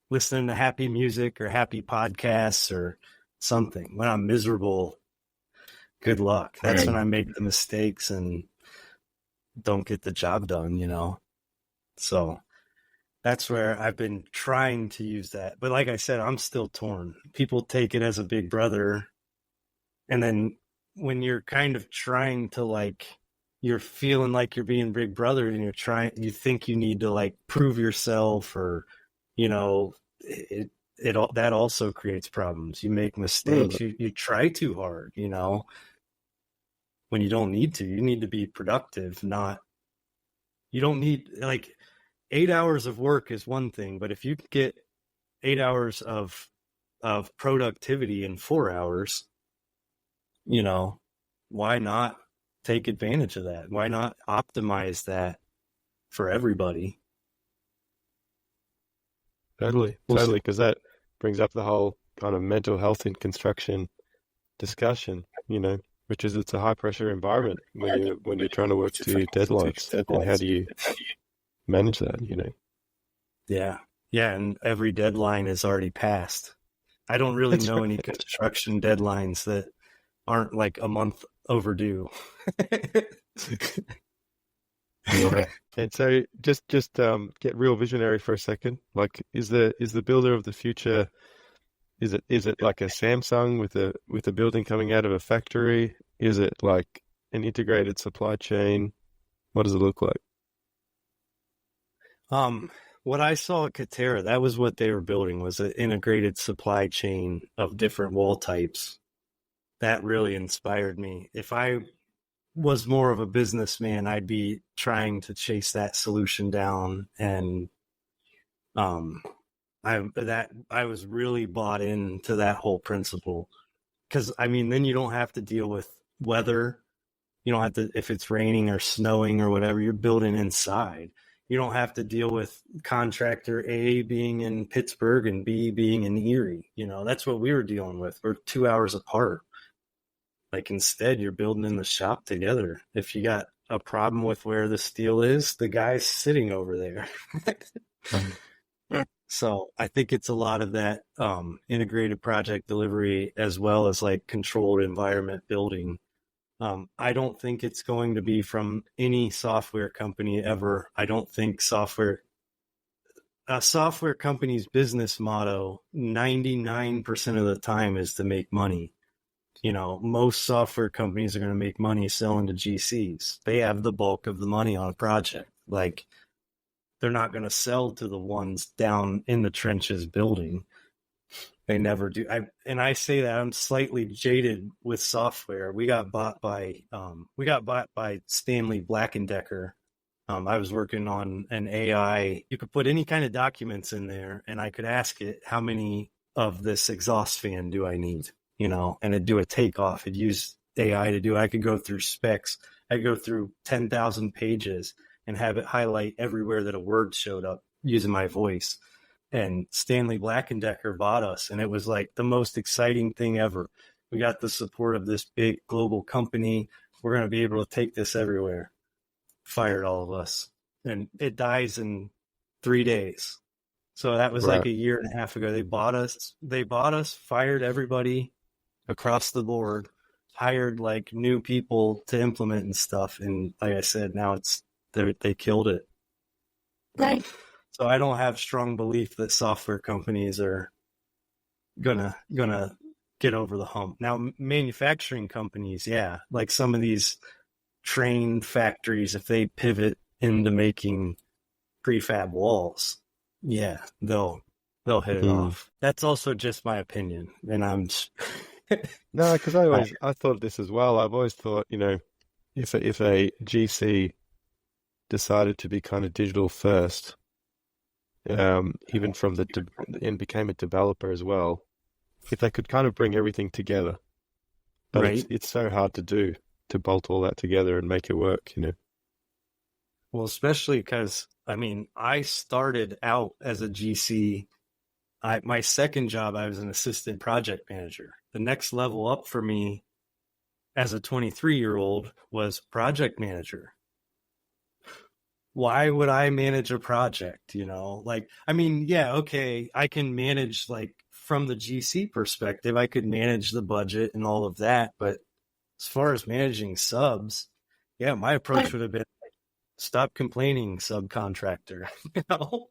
listening to happy music or happy podcasts or something. When I'm miserable, good luck. That's when I make the mistakes and don't get the job done, you know? So that's where I've been trying to use that. But like I said, I'm still torn. People take it as a big brother. And then when you're kind of trying to like, you're feeling like you're being big brother and you think you need to like prove yourself or, you know, that also creates problems. You make mistakes. You try too hard, you know, when you don't need to. You need to be productive, you don't need like 8 hours of work is one thing, but if you get 8 hours of productivity in 4 hours, you know, why not take advantage of that? Why not optimize that for everybody? Totally, because that brings up the whole kind of mental health in construction discussion, you know, which is it's a high pressure environment when you're trying to work to deadlines. And how do you manage that, you know? Yeah, and every deadline is already passed. I don't really know any construction deadlines that aren't like a month overdue. And so just get real visionary for a second. Like, is the builder of the future, is it like a Samsung with a building coming out of a factory? Is it like an integrated supply chain? What does it look like? What I saw at Katerra, that was what they were building, was an integrated supply chain of different wall types. That really inspired me. If I was more of a businessman, I'd be trying to chase that solution down. And I was really bought into that whole principle. Because I mean, then you don't have to deal with weather. You don't have to, if it's raining or snowing or whatever, you're building inside. You don't have to deal with contractor A being in Pittsburgh and B being in Erie. You know, that's what we were dealing with. We're 2 hours apart. Like, instead, you're building in the shop together. If you got a problem with where the steel is, the guy's sitting over there. So I think it's a lot of that integrated project delivery as well as like controlled environment building. I don't think it's going to be from any software company ever. I don't think a software company's business motto 99% of the time is to make money. You know, most software companies are going to make money selling to GCs. They have the bulk of the money on a project. Like, they're not going to sell to the ones down in the trenches building. They never do. I say that I'm slightly jaded with software. We got bought by Stanley Black & Decker. I was working on an AI. You could put any kind of documents in there, and I could ask it, how many of this exhaust fan do I need? You know, and it'd do a takeoff. It'd use AI to do it. I could go through specs. I'd go through 10,000 pages and have it highlight everywhere that a word showed up using my voice. And Stanley Black & Decker bought us, and it was like the most exciting thing ever. We got the support of this big global company. We're going to be able to take this everywhere. Fired all of us. And it dies in 3 days. So that was like a year and a half ago. They bought us, fired everybody across the board, hired like new people to implement and stuff. And like I said, now they killed it. Right. So I don't have strong belief that software companies are gonna get over the hump. Now, manufacturing companies, yeah, like some of these train factories, if they pivot into making prefab walls, yeah, they'll hit it off. That's also just my opinion, and I'm no, because I thought this as well. I've always thought, you know, if a GC decided to be kind of digital first, even from and became a developer as well, if they could kind of bring everything together, but it's so hard to do, to bolt all that together and make it work, you know. Well, especially because, I mean, I started out as a GC. My second job, I was an assistant project manager. The next level up for me as a 23-year-old was project manager. Why would I manage a project? You know, like, I mean, yeah, okay, I can manage, like, from the GC perspective, I could manage the budget and all of that, but as far as managing subs, yeah, my approach would have been stop complaining, subcontractor, you know,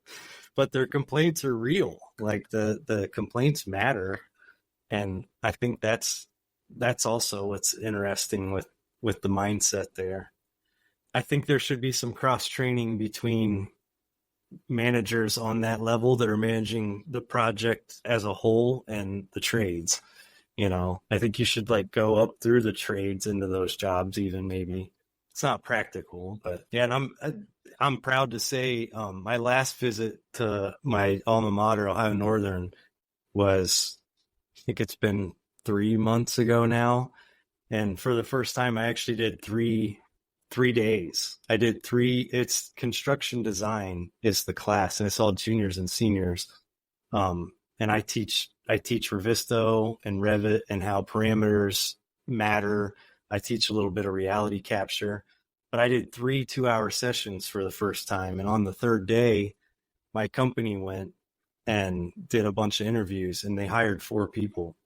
but their complaints are real. Like the complaints matter. And I think that's also what's interesting with the mindset there. I think there should be some cross training between managers on that level that are managing the project as a whole and the trades. You know, I think you should like go up through the trades into those jobs, even maybe. It's not practical, but yeah, and I'm proud to say my last visit to my alma mater, Ohio Northern, was, I think it's been 3 months ago now, and for the first time, I actually did three days. I did three. It's construction design is the class, and it's all juniors and seniors. And I teach Revisto and Revit and how parameters matter. I teach a little bit of reality capture, but I did 3 2-hour sessions for the first time. And on the third day, my company went and did a bunch of interviews, and they hired 4 people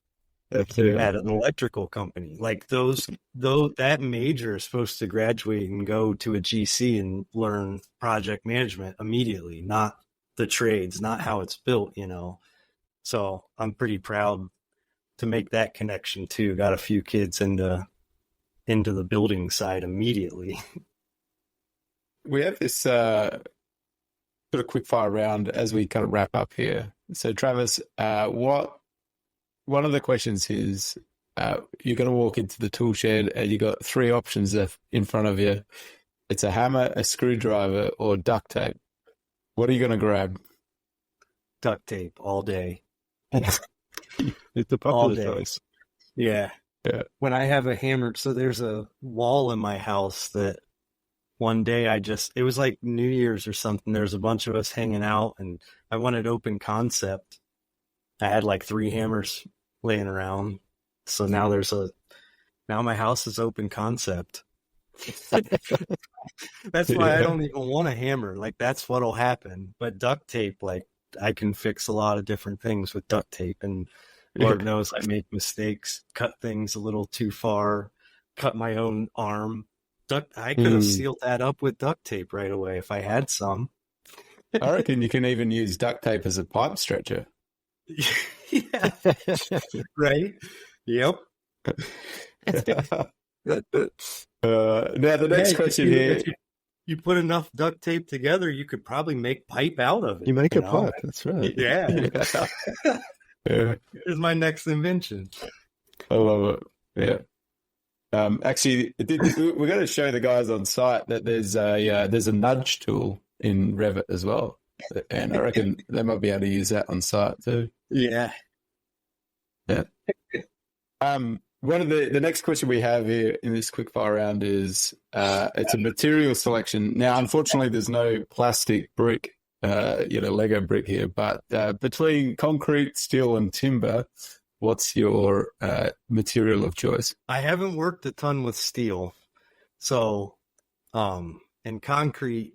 at an electrical company. Like that major is supposed to graduate and go to a GC and learn project management immediately, not the trades, not how it's built, you know. So I'm pretty proud to make that connection too. Got a few kids into the building side immediately. We have this sort of quick fire round as we kind of wrap up here. So Travis, one of the questions is, you're going to walk into the tool shed and you got 3 options in front of you. It's a hammer, a screwdriver, or duct tape. What are you going to grab? Duct tape all day. It's a popular choice. Yeah. When I have a hammer, so there's a wall in my house that one day it was like New Year's or something. There's a bunch of us hanging out and I wanted open concept. I had like 3 hammers laying around. So now my house is open concept. That's why I don't even want a hammer. Like that's what'll happen. But duct tape, like I can fix a lot of different things with duct tape, and Lord knows I make mistakes, cut things a little too far, cut my own arm. I could have sealed that up with duct tape right away if I had some. I reckon you can even use duct tape as a pipe stretcher. Yeah. Right? Yep. Now the next question here. You put enough duct tape together, you could probably make pipe out of it. You make a pipe, that's right. Yeah. Here's my next invention. I love it. Yeah. Actually, we're going to show the guys on site that there's a nudge tool in Revit as well, and I reckon they might be able to use that on site too. Yeah. One of the next question we have here in this quick fire round is it's a material selection. Now, unfortunately, there's no plastic brick, Lego brick here, but between concrete, steel, and timber, what's your material of choice? I haven't worked a ton with steel, so and concrete,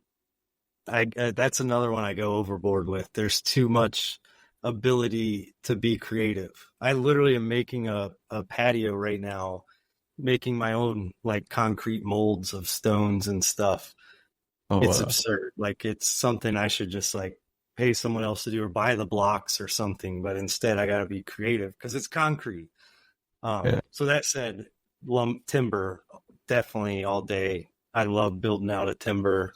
that's another one I go overboard with. There's too much ability to be creative. I literally am making a patio right now, making my own like concrete molds of stones and stuff. It's absurd. Like it's something I should just like pay someone else to do or buy the blocks or something, but instead I got to be creative because it's concrete. So that said, timber, definitely all day. I love building out of timber.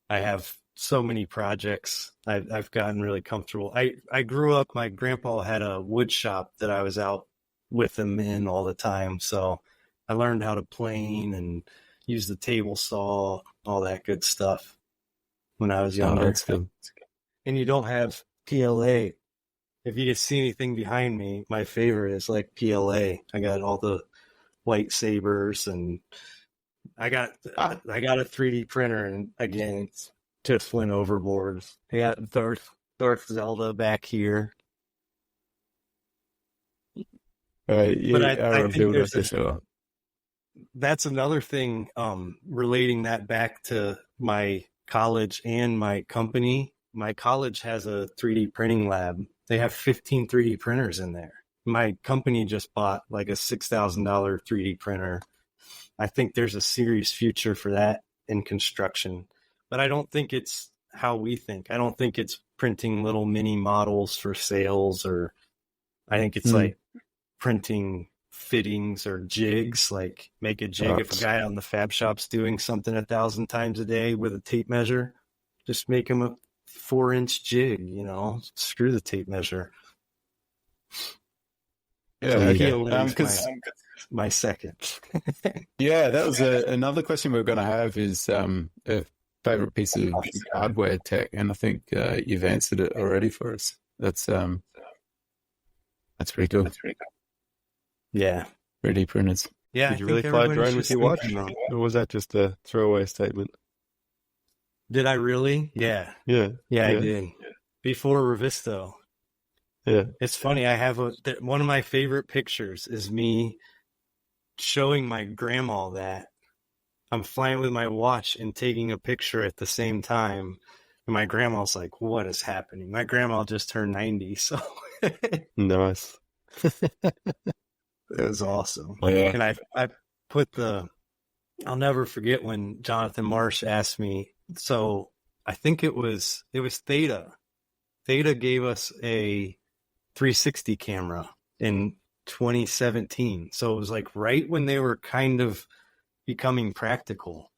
I have so many projects. I've gotten really comfortable. I grew up, my grandpa had a wood shop that I was out with him in all the time. So I learned how to plane and use the table saw, all that good stuff when I was younger. That's good. And you don't have PLA. If you can see anything behind me, my favorite is like PLA. I got all the white sabers and I got a 3D printer, and again, it's just went overboard. I got Darth Zelda back here. But I think that's another thing, relating that back to my college and my company. My college has a 3D printing lab. They have 15 3D printers in there. my company just bought like a $6,000 3D printer. I think there's a serious future for that in construction, but I don't think it's how we think. I don't think it's printing little mini models for sales, or I think it's like printing fittings or jigs, like make a jig. If a guy on the fab shop's doing something 1,000 times a day with a tape measure, just make him a 4-inch jig, you know, screw the tape measure. Yeah, because my second. Yeah, that was another question we were going to have is a favorite piece of hardware tech, and I think you've answered it already for us. That's pretty cool. Yeah, 3D printers. Yeah, Did you really fly a drone with your watch, or was that just a throwaway statement? Did I really? Yeah, I did. Before Revisto. Yeah, it's funny. I have one of my favorite pictures is me showing my grandma that I'm flying with my watch and taking a picture at the same time. And my grandma's like, "What is happening?" My grandma just turned 90, so nice. It was awesome. Oh, yeah. And I put I'll never forget when Jonathan Marsh asked me. So I think it was Theta. Theta gave us a 360 camera in 2017. So it was like right when they were kind of becoming practical.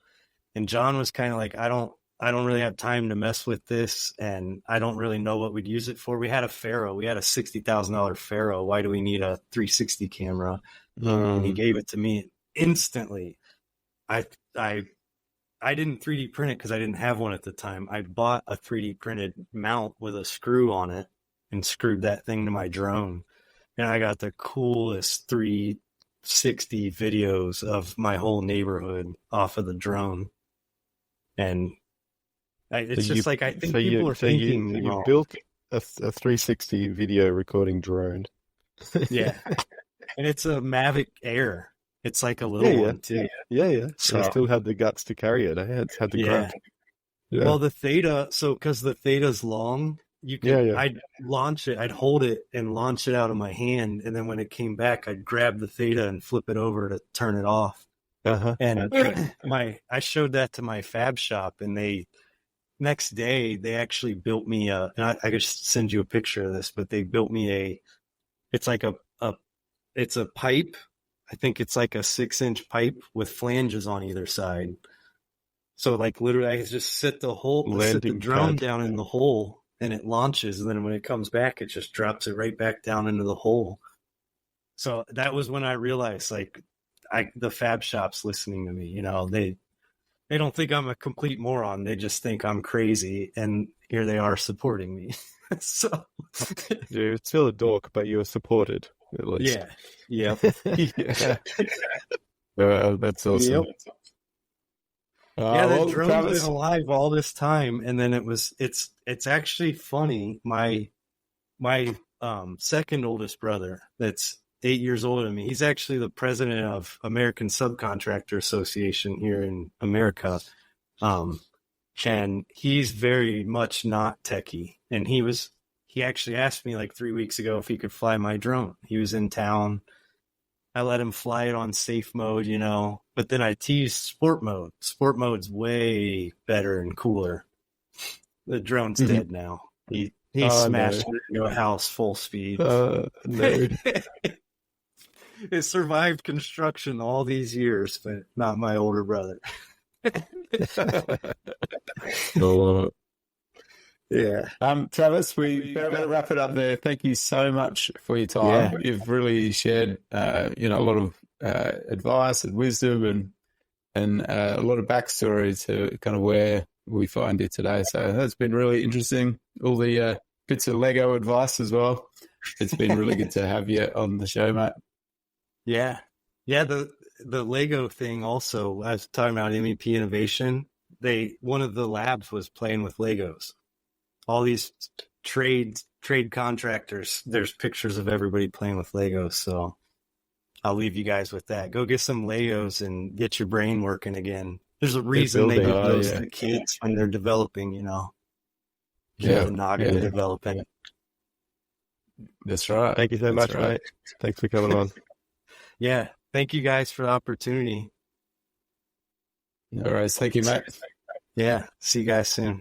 And John was kind of like, I don't really have time to mess with this, and I don't really know what we'd use it for. We had a Faro. We had a $60,000 Faro. Why do we need a 360 camera? And he gave it to me instantly. I didn't 3D print it because I didn't have one at the time. I bought a 3D printed mount with a screw on it and screwed that thing to my drone. And I got the coolest 360 videos of my whole neighborhood off of the drone. And it's just like, I think people are thinking... You built a 360 video recording drone. Yeah. And it's a Mavic Air. It's like a little one, too. Yeah. So I still had the guts to carry it. I had the grunt. Yeah. Well, the Theta, because the Theta's long, you can, I'd launch it, I'd hold it and launch it out of my hand. And then when it came back, I'd grab the Theta and flip it over to turn it off. And I showed that to my fab shop, and next day they actually built me and I could send you a picture of this, but they built me it's like it's a pipe. I think it's like a 6-inch pipe with flanges on either side. So like literally I just sit the drone down in the hole, and it launches. And then when it comes back, it just drops it right back down into the hole. So that was when I realized, like, the fab shop's listening to me, you know, they don't think I'm a complete moron. They just think I'm crazy. And here they are supporting me. So you're still a dork, but you were supported. At least. Yeah. That's awesome. Yep. The drone's been alive all this time, and then it's actually funny. My second oldest brother, that's 8 years older than me, he's actually the president of American Subcontractor Association here in America, and he's very much not techie. And he actually asked me like 3 weeks ago if he could fly my drone. He was in town. I let him fly it on safe mode, you know, but then I teased sport mode. Sport mode's way better and cooler. The drone's dead now. He smashed into a house full speed. It survived construction all these years, but not my older brother. Yeah. Travis, we better wrap it up there. Thank you so much for your time. You've really shared, a lot of advice and wisdom and a lot of backstory to kind of where we find you today. So that's been really interesting. All the bits of Lego advice as well. It's been really good to have you on the show, mate. Yeah. The Lego thing also, I was talking about MEP innovation. One of the labs was playing with Legos. All these trade contractors, there's pictures of everybody playing with Legos. So I'll leave you guys with that. Go get some Legos and get your brain working again. There's a reason they give those to kids when they're developing, you know. The noggin developing. That's right. Thank you so That's much, mate. Thanks for coming on. Yeah. Thank you guys for the opportunity. No worries. Thank you, mate. Yeah. See you guys soon.